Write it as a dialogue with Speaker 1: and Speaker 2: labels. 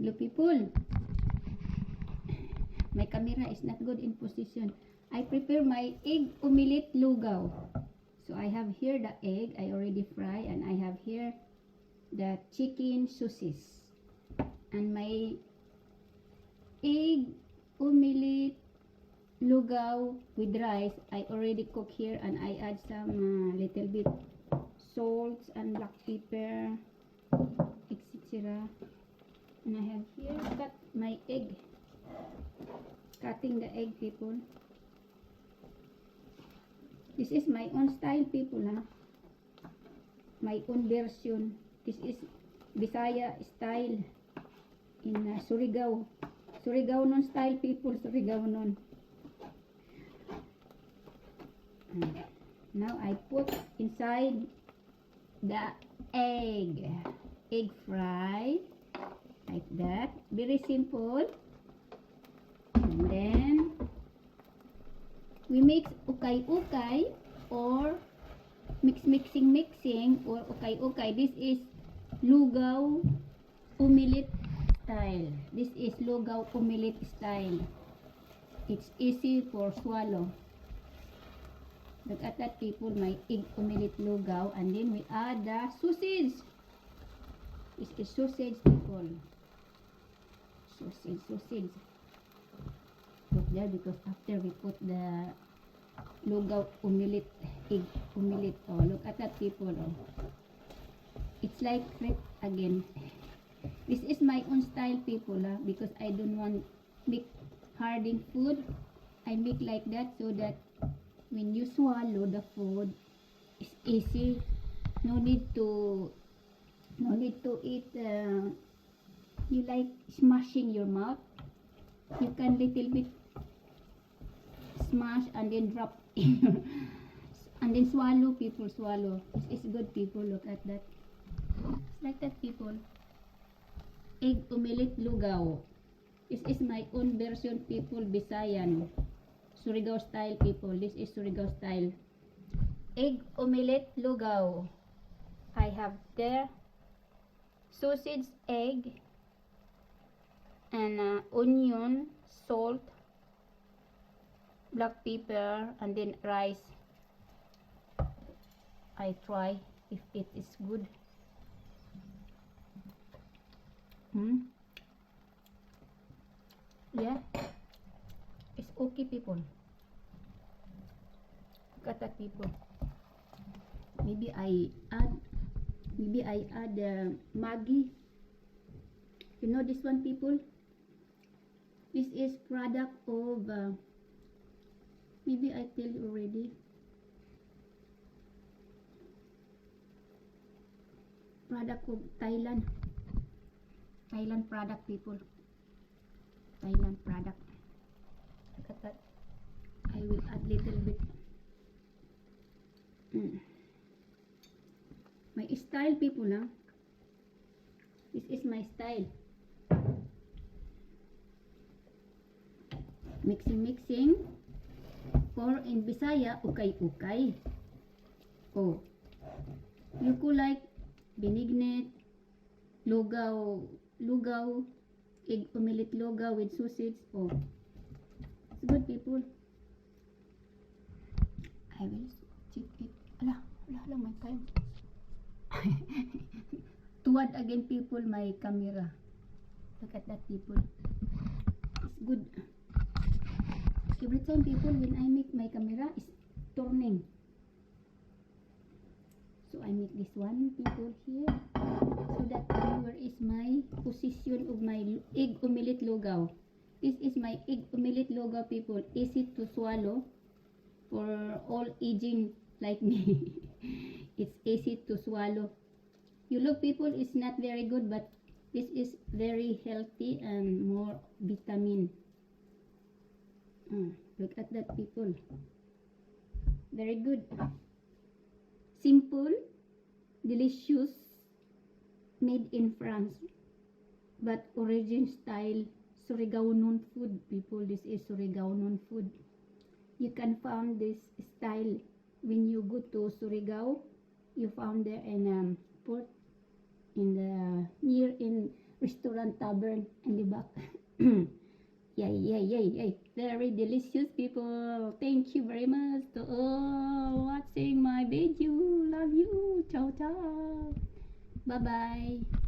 Speaker 1: Hello people, my camera is not good in position. I prepare my egg omelette lugaw. So I have here the egg I already fry, and I have here the chicken sauces, and my egg omelette lugaw with rice I already cook here, and I add some little bit salt and black pepper, etc. And I have here cut my egg, cutting the egg, people. This is my own style, people, my own version. This is Bisaya style in Surigao. Surigao non style, people. Surigao non. Now I put inside the egg fry like that. Very simple. And then we mix ukay-ukay or mixing or ukay-ukay. This is lugaw omelette style. This is lugaw omelette style. It's easy for swallow. Look at that, people, my egg omelette lugaw, and then we add the sausage. This is sausage, people. Sausage. Put there because after we put the lugaw omelette, egg omelette. Oh, look at that, people. Oh, it's like crepe again. This is my own style, people, because I don't want make hardening food. I make like that so that when you swallow the food, it's easy. No need to eat. You like smashing your mouth. You can little bit smash and then drop in your, and then swallow, people, swallow. It's good, people. Look at that. It's like that, people. Egg omelette lugaw. This is my own version, people. Bisayan, Surigao style, people. This is Surigao style egg omelette lugaw. I have there sausage, egg, and onion, salt, black pepper, and then rice. I try if it is good. Yeah, it's okay, people. Look at that, people. Maybe I add Maggi. You know this one, people? This is product of maybe I tell you already. Product of Thailand product, people. Thailand product. Look at that. I will add little bit. My style, people, this is my style. Mixing, or in Bisaya, ukay-ukay. Oh, you could like benignate, lugaw, egg omelette lugaw with sausage. Oh, it's good, people. I will check it. Ala, my time. Tuwad again, people, my camera. Look at that, people. It's good. Every time, people, when I make my camera, is turning. So I make this one, people, here, so that where is my position of my egg omelette lugaw. This is my egg omelette lugaw, people. Easy to swallow for all aging like me. It's easy to swallow. You look, people, it's not very good, but this is very healthy and more vitamin. Look at that, people. Very good. Simple, delicious, made in France, but origin style Surigao non food, people. This is Surigao non food. You can find this style when you go to Surigao. You found there in port in the near in restaurant tavern in the back. Yay, yay, yay, yay. Very delicious people. Thank you very much to all watching my video. Love you. Ciao, ciao. Bye-bye.